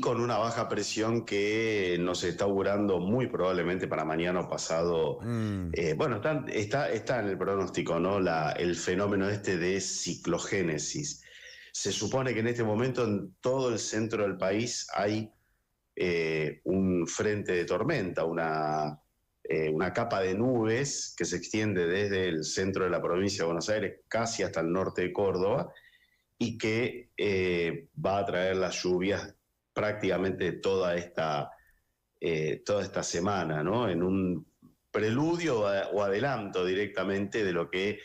con una baja presión que nos está augurando muy probablemente para mañana o pasado. Bueno, está en el pronóstico, ¿no? El fenómeno de ciclogénesis. Se supone que en este momento en todo el centro del país hay un frente de tormenta, una capa de nubes que se extiende desde el centro de la provincia de Buenos Aires casi hasta el norte de Córdoba y que va a traer las lluvias prácticamente toda esta semana, ¿no? En un preludio o adelanto directamente de lo que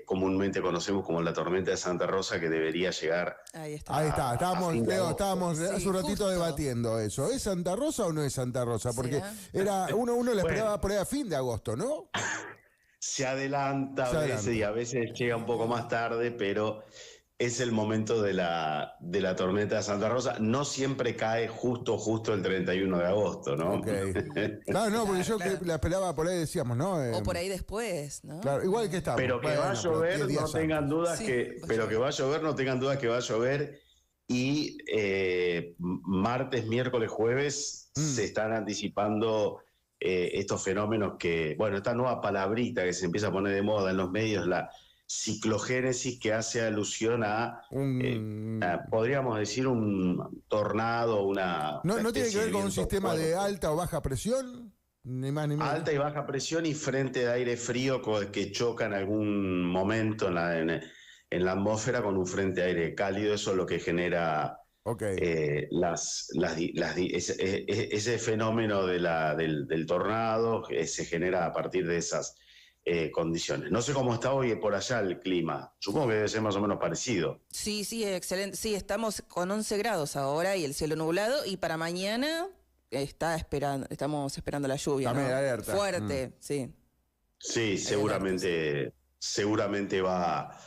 comúnmente conocemos como la tormenta de Santa Rosa, que debería llegar. Ahí está. Leo, estábamos Sí, hace un ratito justo debatiendo eso. ¿Es Santa Rosa o no es Santa Rosa? Porque uno le esperaba por ahí a fin de agosto, ¿no? Se adelanta a veces y a veces llega un poco más tarde, pero es el momento de la tormenta de Santa Rosa. No siempre cae justo el 31 de agosto, ¿no? Okay. Claro, no, porque yo la esperaba por ahí, decíamos, ¿no? O por ahí después, ¿no? Claro, igual que estamos. Pero que va a llover, no tengan dudas que va a llover, no tengan dudas que va a llover. Y martes, miércoles, jueves se están anticipando estos fenómenos que, bueno, esta nueva palabrita que se empieza a poner de moda en los medios, la ciclogénesis, que hace alusión a podríamos decir, un tornado, ¿No tiene que ver con un sistema de alta o baja presión? Ni más ni menos. Alta y baja presión y frente de aire frío que choca en algún momento en la atmósfera con un frente de aire cálido. Eso es lo que genera ese fenómeno del tornado, se genera a partir de esas condiciones. No sé cómo está hoy por allá el clima. Supongo que debe ser más o menos parecido. Sí, excelente. Sí, estamos con 11 grados ahora y el cielo nublado, y para mañana estamos esperando la lluvia, también, ¿no? alerta. Fuerte, sí. Sí, seguramente va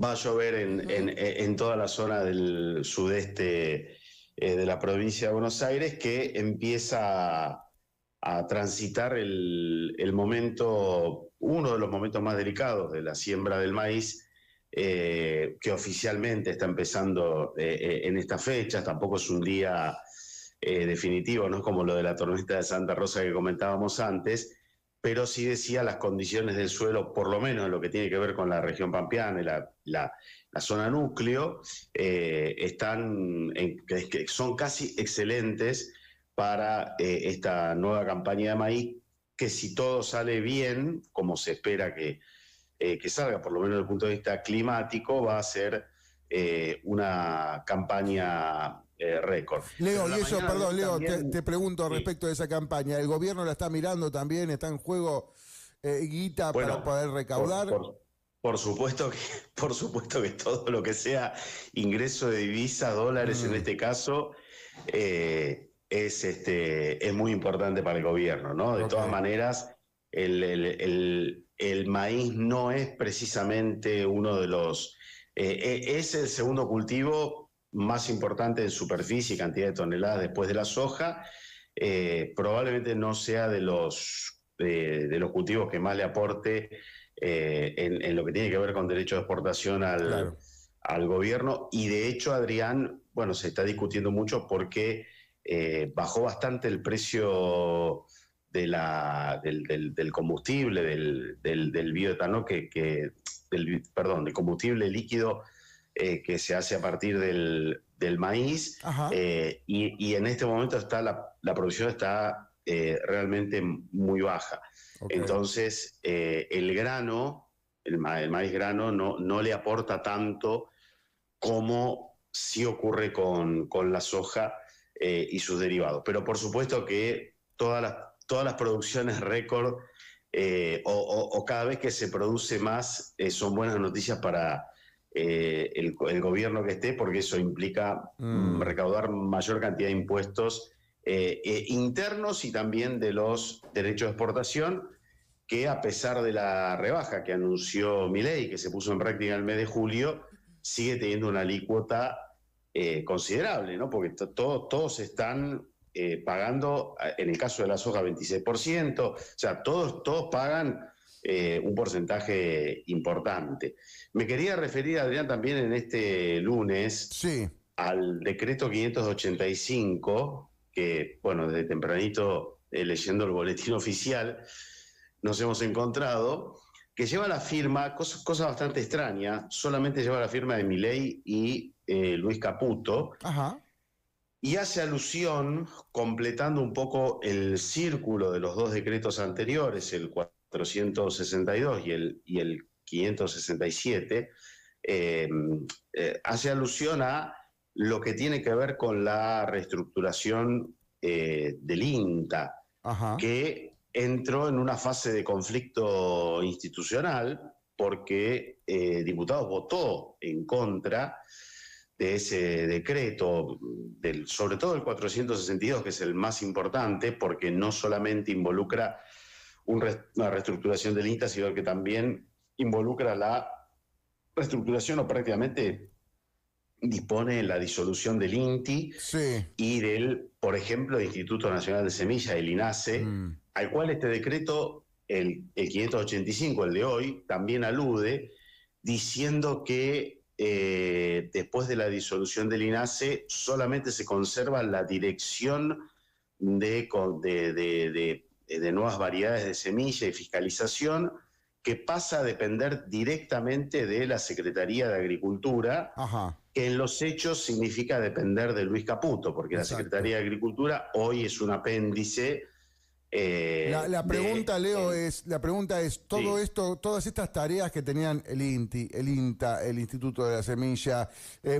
a llover en toda la zona del sudeste de la provincia de Buenos Aires, que empieza a transitar el momento, uno de los momentos más delicados de la siembra del maíz, que oficialmente está empezando en estas fechas. Tampoco es un día definitivo, no es como lo de la tormenta de Santa Rosa que comentábamos antes, pero sí decía las condiciones del suelo, por lo menos en lo que tiene que ver con la región pampeana y la zona núcleo, son casi excelentes para esta nueva campaña de maíz, que si todo sale bien, como se espera que salga, por lo menos desde el punto de vista climático, va a ser una campaña récord. Leo, te pregunto respecto de esa campaña. ¿El gobierno la está mirando también? ¿Está en juego guita para poder recaudar? Por supuesto que todo lo que sea ingreso de divisas, dólares en este caso, es muy importante para el gobierno, ¿no? De todas maneras, el maíz no es precisamente uno de los... es el segundo cultivo más importante en superficie y cantidad de toneladas después de la soja. Probablemente no sea de los cultivos que más le aporte en lo que tiene que ver con derecho de exportación al gobierno. Y de hecho, Adrián, bueno, se está discutiendo mucho porque bajó bastante el precio del combustible, del bioetanol, del combustible líquido que se hace a partir del maíz, y en este momento la producción está realmente muy baja. Entonces el maíz grano no le aporta tanto como sí ocurre con la soja y sus derivados. Pero por supuesto que todas las producciones récord o cada vez que se produce más son buenas noticias para el gobierno que esté, porque eso implica recaudar mayor cantidad de impuestos internos y también de los derechos de exportación, que a pesar de la rebaja que anunció Milei, que se puso en práctica en el mes de julio, sigue teniendo una alícuota considerable, ¿no? Porque todos están pagando, en el caso de la soja, 26%, o sea, todos pagan un porcentaje importante. Me quería referir, Adrián, también en este lunes al decreto 585, que, bueno, desde tempranito, leyendo el boletín oficial, nos hemos encontrado, que lleva la firma, cosa bastante extraña, solamente lleva la firma de Milei y Luis Caputo, Ajá. y hace alusión, completando un poco el círculo de los dos decretos anteriores, el 462 y el 567, hace alusión a lo que tiene que ver con la reestructuración del INTA, Ajá. que entró en una fase de conflicto institucional porque diputados votó en contra de ese decreto, sobre todo el 462, que es el más importante, porque no solamente involucra una reestructuración del INTA, sino que también involucra la reestructuración o prácticamente dispone la disolución del INTI y del, por ejemplo, Instituto Nacional de Semillas, el INASE, al cual este decreto, el 585, el de hoy, también alude, diciendo que después de la disolución del INASE solamente se conserva la dirección de nuevas variedades de semilla y fiscalización, que pasa a depender directamente de la Secretaría de Agricultura, que en los hechos significa depender de Luis Caputo, porque la Secretaría de Agricultura hoy es un apéndice. La pregunta, Leo, es todo esto, todas estas tareas que tenían el INTI, el INTA, el Instituto de la Semilla,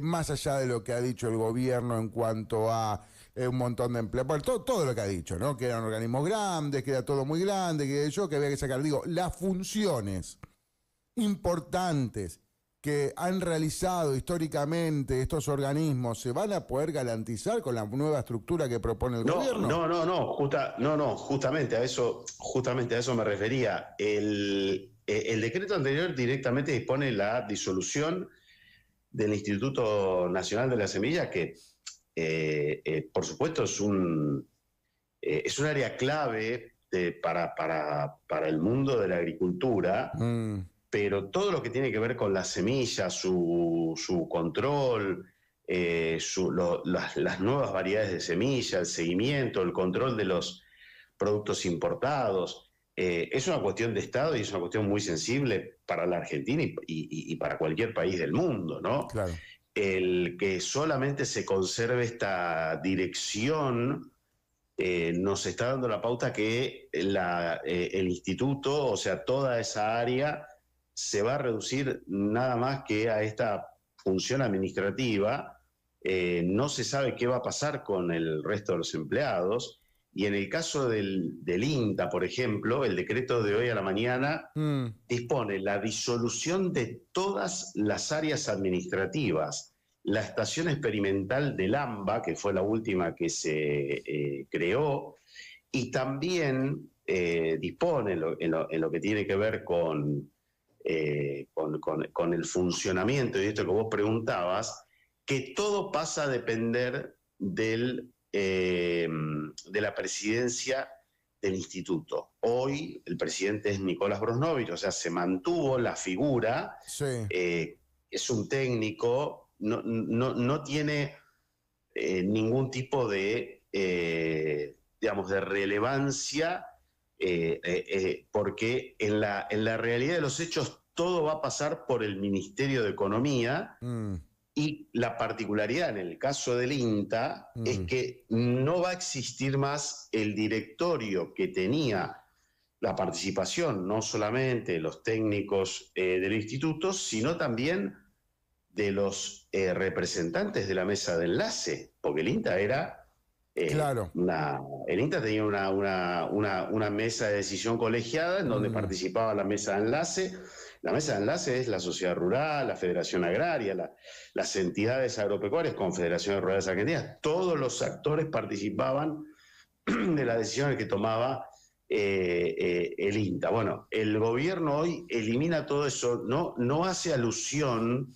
más allá de lo que ha dicho el gobierno en cuanto a un montón de empleos, bueno, todo lo que ha dicho, ¿no? Que eran organismos grandes, que era todo muy grande, que había que sacar, digo, las funciones importantes que han realizado históricamente estos organismos, ¿se van a poder garantizar con la nueva estructura que propone el gobierno? Justamente a eso me refería. El decreto anterior directamente dispone la disolución del Instituto Nacional de la Semilla, que por supuesto es un área clave para el mundo de la agricultura. Pero todo lo que tiene que ver con la semilla, su control, las nuevas variedades de semilla, el seguimiento, el control de los productos importados, es una cuestión de Estado y es una cuestión muy sensible para la Argentina y para cualquier país del mundo, ¿no? Claro. El que solamente se conserve esta dirección nos está dando la pauta que el instituto, o sea, toda esa área, se va a reducir nada más que a esta función administrativa. No se sabe qué va a pasar con el resto de los empleados. Y en el caso del INTA, por ejemplo, el decreto de hoy a la mañana dispone la disolución de todas las áreas administrativas. La estación experimental del AMBA, que fue la última que se creó, y también dispone en lo que tiene que ver con el funcionamiento y esto que vos preguntabas, que todo pasa a depender de la presidencia del instituto. Hoy el presidente es Nicolás Brosnovich, o sea, se mantuvo la figura, es un técnico, no tiene ningún tipo de, digamos, de relevancia, porque en la realidad de los hechos todo va a pasar por el Ministerio de Economía, y la particularidad en el caso del INTA es que no va a existir más el directorio que tenía la participación no solamente de los técnicos del instituto, sino también de los representantes de la mesa de enlace, porque el INTA era... Claro. El INTA tenía una mesa de decisión colegiada en donde participaba la mesa de enlace. La mesa de enlace es la sociedad rural, la Federación Agraria, las entidades agropecuarias, Confederaciones Rurales Argentinas. Todos los actores participaban de las decisiones que tomaba el INTA. Bueno, el gobierno hoy elimina todo eso, no hace alusión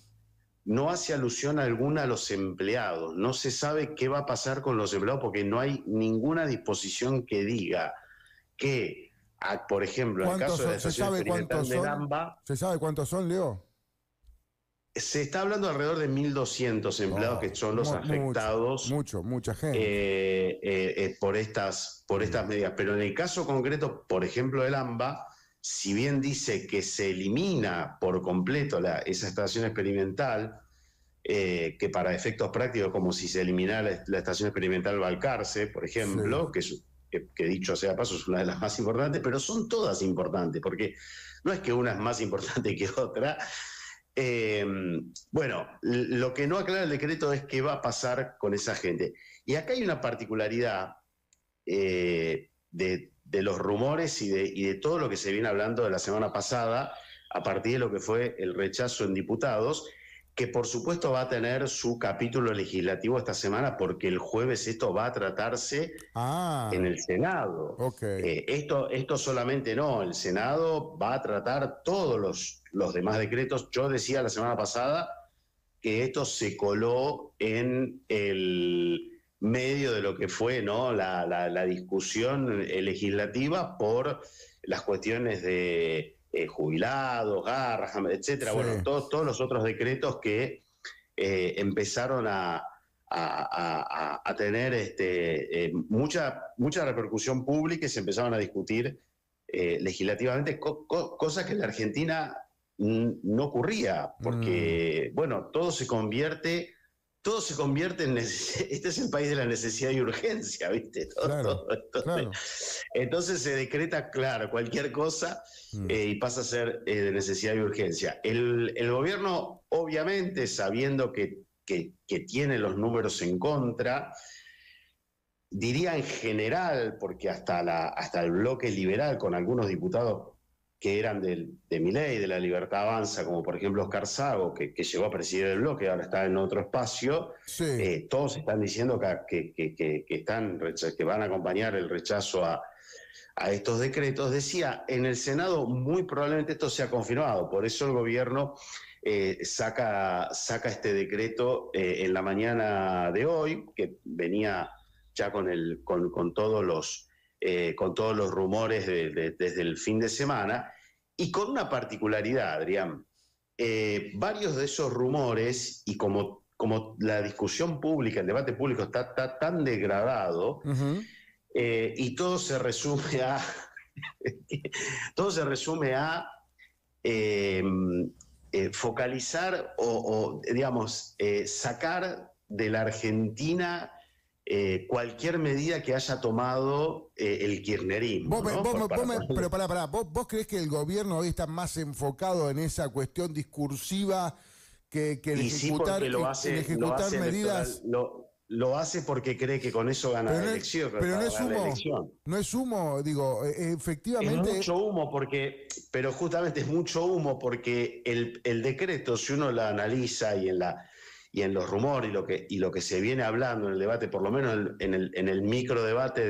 alguna a los empleados. No se sabe qué va a pasar con los empleados porque no hay ninguna disposición que diga que, por ejemplo, en el caso de la estación experimental de Gamba... ¿Se sabe cuántos son, Leo? Se está hablando alrededor de 1.200 empleados que son los afectados. Mucha gente. Por estas medidas. Pero en el caso concreto, por ejemplo, del AMBA, si bien dice que se elimina por completo esa estación experimental, que para efectos prácticos, como si se eliminara la estación experimental Balcarce, por ejemplo, que dicho sea de paso es una de las más importantes, pero son todas importantes, porque no es que una es más importante que otra. Bueno, lo que no aclara el decreto es qué va a pasar con esa gente. Y acá hay una particularidad de los rumores y de todo lo que se viene hablando de la semana pasada, a partir de lo que fue el rechazo en diputados, que por supuesto va a tener su capítulo legislativo esta semana, porque el jueves esto va a tratarse en el Senado. Okay. Esto solamente no, el Senado va a tratar todos los demás decretos. Yo decía la semana pasada que esto se coló en el medio de lo que fue, ¿no?, la discusión legislativa por las cuestiones de jubilados, garras, etcétera. Sí. Bueno, todos los otros decretos que empezaron a tener mucha repercusión pública y se empezaron a discutir legislativamente, cosas que en la Argentina no ocurría, porque, bueno, todo se convierte en este es el país de la necesidad y urgencia, ¿viste? Claro. Entonces se decreta, claro, cualquier cosa y pasa a ser de necesidad y urgencia. El gobierno, obviamente, sabiendo que tiene los números en contra, diría en general, porque hasta el bloque liberal, con algunos diputados que eran de Milei, de la Libertad Avanza, como por ejemplo Oscar Sago, que llegó a presidir el bloque, ahora está en otro espacio, sí. Todos están diciendo que van a acompañar el rechazo a estos decretos. Decía, en el Senado muy probablemente esto sea confirmado, por eso el gobierno saca este decreto en la mañana de hoy, que venía ya con todos los rumores desde el fin de semana, y con una particularidad, Adrián. Varios de esos rumores, y como la discusión pública, el debate público está tan degradado, y todo se resume a focalizar o digamos, sacar de la Argentina cualquier medida que haya tomado el kirchnerismo. Pero pará, ¿vos creés que el gobierno hoy está más enfocado en esa cuestión discursiva que en ejecutar medidas? Lo hace porque cree que con eso gana la elección. Pero no es humo, digo, efectivamente. Es mucho humo pero justamente es mucho humo porque el decreto, si uno lo analiza y en los rumores y lo que se viene hablando en el debate, por lo menos en el micro debate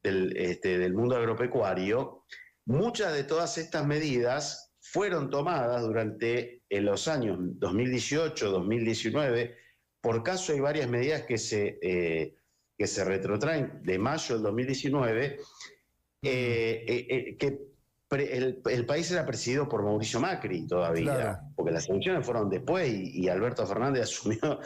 del mundo agropecuario, muchas de todas estas medidas fueron tomadas durante los años 2018, 2019. Por caso hay varias medidas que se retrotraen de mayo del 2019, que el país era presidido por Mauricio Macri todavía, claro, porque las elecciones fueron después y Alberto Fernández asumió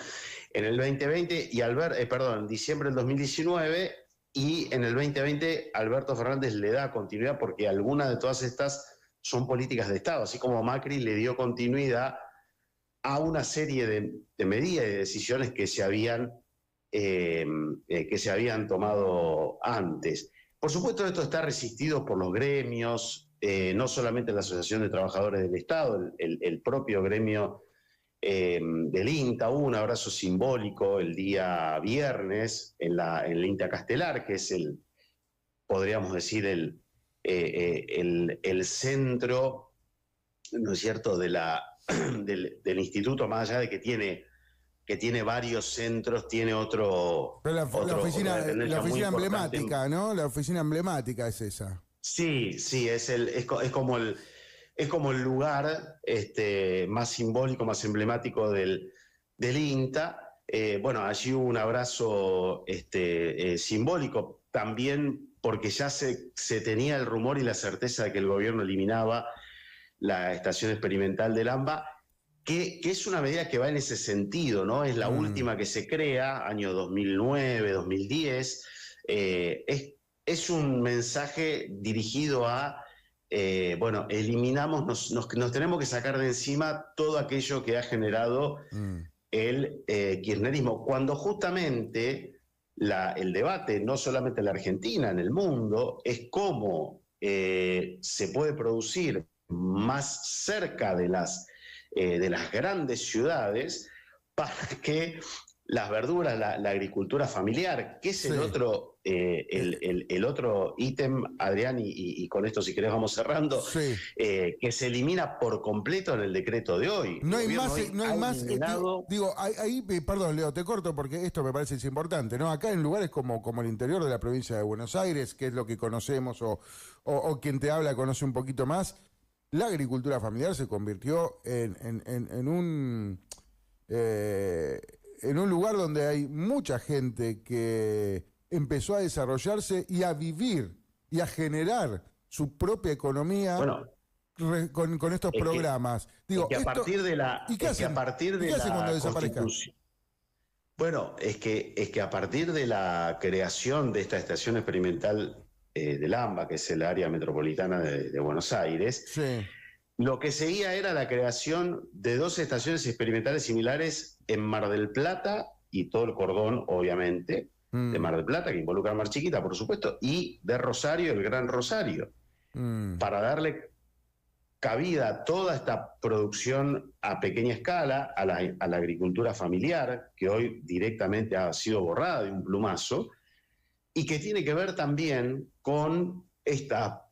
en el 2020, en diciembre del 2019, y en el 2020 Alberto Fernández le da continuidad porque algunas de todas estas son políticas de Estado, así como Macri le dio continuidad a una serie de medidas y de decisiones que se habían tomado antes. Por supuesto, esto está resistido por los gremios, no solamente la Asociación de Trabajadores del Estado, el propio gremio del INTA. Hubo un abrazo simbólico el día viernes en el INTA Castelar, que es podríamos decir, el centro, ¿no es cierto?, del instituto, más allá de que tiene varios centros, tiene otro... Pero la oficina emblemática, ¿no? La oficina emblemática es esa. Sí, es como el lugar más simbólico, más emblemático del INTA. Bueno, allí hubo un abrazo simbólico, también porque ya se tenía el rumor y la certeza de que el gobierno eliminaba la estación experimental del AMBA, que es una medida que va en ese sentido, ¿no? Es la última que se crea, año 2009, 2010. Es un mensaje dirigido a, eliminamos, nos tenemos que sacar de encima todo aquello que ha generado el kirchnerismo, cuando justamente el debate, no solamente en la Argentina, en el mundo, es cómo se puede producir más cerca de las grandes ciudades para que las verduras, la agricultura familiar, que es el otro ítem, Adrián, y con esto si querés vamos cerrando, que se elimina por completo en el decreto de hoy. No hay más, perdón, Leo, te corto porque esto me parece importante, ¿no? Acá en lugares como el interior de la provincia de Buenos Aires, que es lo que conocemos, o quien te habla conoce un poquito más, la agricultura familiar se convirtió en un lugar donde hay mucha gente que empezó a desarrollarse y a vivir y a generar su propia economía con estos programas. Digo, a partir de la Constitución. Bueno, es que a partir de la creación de esta estación experimental del AMBA, que es el área metropolitana de Buenos Aires, lo que seguía era la creación de 2 estaciones experimentales similares en Mar del Plata y todo el cordón, obviamente, de Mar del Plata, que involucra a Mar Chiquita, por supuesto, y de Rosario, el Gran Rosario, para darle cabida a toda esta producción a pequeña escala, a la agricultura familiar, que hoy directamente ha sido borrada de un plumazo, y que tiene que ver también con esta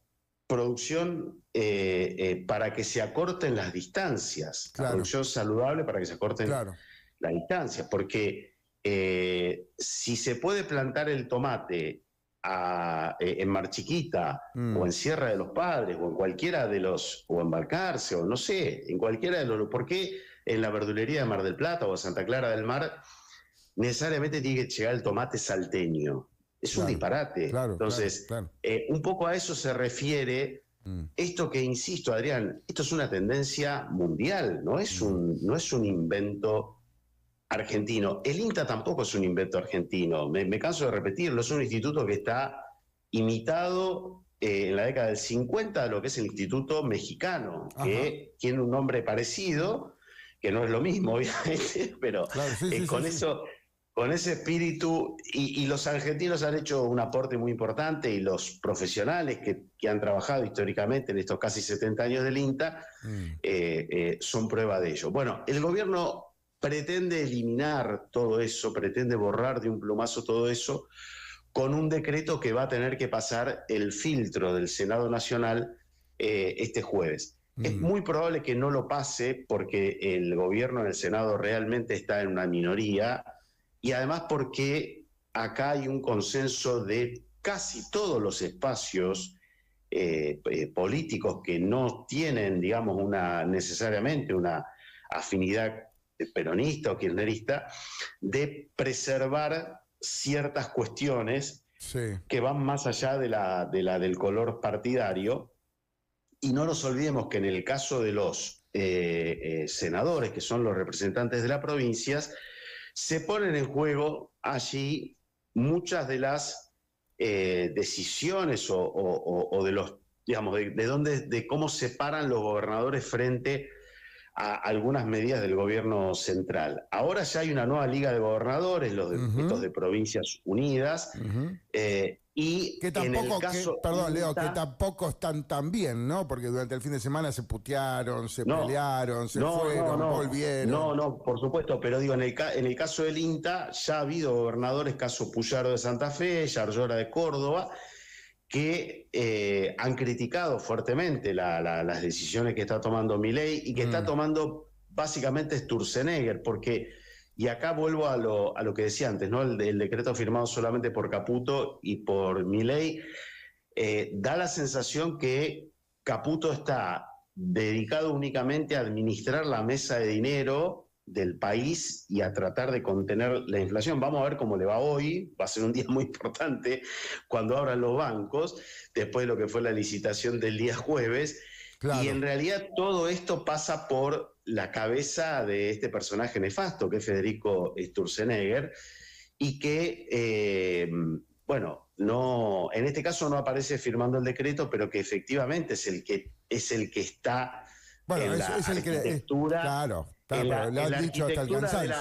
producción para que se acorten las distancias, la producción saludable para que se acorten las distancias, porque si se puede plantar el tomate en Mar Chiquita o en Sierra de los Padres o en cualquiera de los, o en Balcarce o no sé, en cualquiera de los, ¿por qué en la verdulería de Mar del Plata o Santa Clara del Mar necesariamente tiene que llegar el tomate salteño? Es un disparate. Entonces, un poco a eso se refiere esto que, insisto, Adrián, esto es una tendencia mundial, no es un invento argentino. El INTA tampoco es un invento argentino, me canso de repetirlo, es un instituto que está imitado en la década del 50 de lo que es el Instituto Mexicano, que tiene un nombre parecido, que no es lo mismo, obviamente, pero con ese espíritu, y los argentinos han hecho un aporte muy importante, y los profesionales que han trabajado históricamente en estos casi 70 años del INTA son prueba de ello. Bueno, el gobierno pretende eliminar todo eso, pretende borrar de un plumazo todo eso, con un decreto que va a tener que pasar el filtro del Senado Nacional este jueves. Es muy probable que no lo pase porque el gobierno en el Senado realmente está en una minoría, y además porque acá hay un consenso de casi todos los espacios políticos que no tienen, digamos, necesariamente una afinidad peronista o kirchnerista, de preservar ciertas cuestiones que van más allá de la del color partidario. Y no nos olvidemos que en el caso de los senadores, que son los representantes de las provincias, se ponen en juego allí muchas de las decisiones o de los, digamos, de cómo se paran los gobernadores frente a algunas medidas del gobierno central. Ahora ya hay una nueva liga de gobernadores, estos de Provincias Unidas, y que tampoco, en el caso... Perdón, Leo, que tampoco están tan bien, ¿no? Porque durante el fin de semana se putearon, se pelearon, se fueron, volvieron. No, por supuesto, pero digo, en el caso del INTA ya ha habido gobernadores, caso Puyaro de Santa Fe, Yarlora de Córdoba, que han criticado fuertemente las decisiones que está tomando Milei y que está tomando básicamente Sturzenegger, porque, y acá vuelvo a lo que decía antes, ¿no? El decreto firmado solamente por Caputo y por Milei da la sensación que Caputo está dedicado únicamente a administrar la mesa de dinero del país y a tratar de contener la inflación. Vamos a ver cómo le va hoy, va a ser un día muy importante cuando abran los bancos, después de lo que fue la licitación del día jueves, y en realidad todo esto pasa por la cabeza de este personaje nefasto que es Federico Sturzenegger y que, no, en este caso no aparece firmando el decreto, pero que efectivamente es el que está en la arquitectura. Claro. Lo han dicho hasta el cansancio.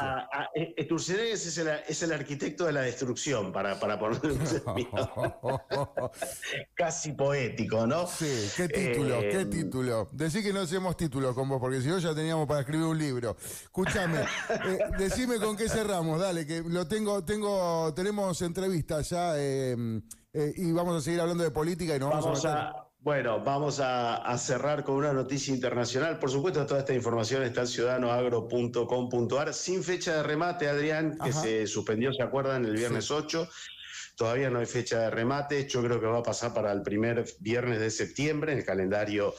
Sturzenegger es el arquitecto de la destrucción, para ponerle un sentido casi poético, ¿no? Sí, qué título. Decí que no hacemos títulos con vos, porque si no ya teníamos para escribir un libro. Escúchame, decime con qué cerramos, dale, que tenemos entrevistas ya y vamos a seguir hablando de política y nos vamos a vamos a cerrar con una noticia internacional. Por supuesto, toda esta información está en ciudadanoagro.com.ar, sin fecha de remate, Adrián, que se suspendió, ¿se acuerdan? El viernes 8. Todavía no hay fecha de remate. Yo creo que va a pasar para el primer viernes de septiembre, en el calendario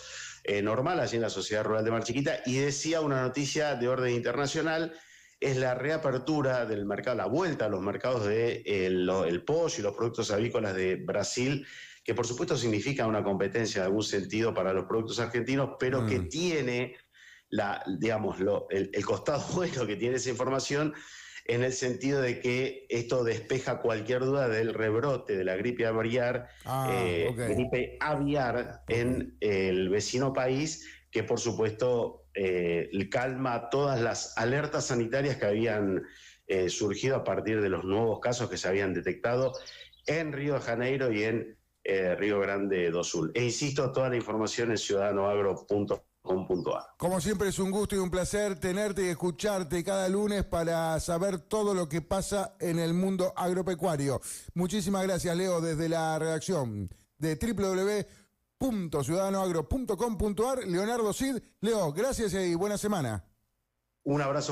normal, allí en la Sociedad Rural de Mar Chiquita. Y decía una noticia de orden internacional, es la reapertura del mercado, la vuelta a los mercados de el pollo y los productos avícolas de Brasil, que por supuesto significa una competencia en algún sentido para los productos argentinos, pero que tiene el costado bueno que tiene esa información, en el sentido de que esto despeja cualquier duda del rebrote de la gripe aviar, gripe aviar en el vecino país, que por supuesto calma todas las alertas sanitarias que habían surgido a partir de los nuevos casos que se habían detectado en Río de Janeiro y en Río Grande do Sul. E insisto, toda la información en ciudadanoagro.com.ar. Como siempre es un gusto y un placer tenerte y escucharte cada lunes para saber todo lo que pasa en el mundo agropecuario. Muchísimas gracias, Leo, desde la redacción de www.ciudadanoagro.com.ar. Leonardo Cid. Leo, gracias y buena semana. Un abrazo.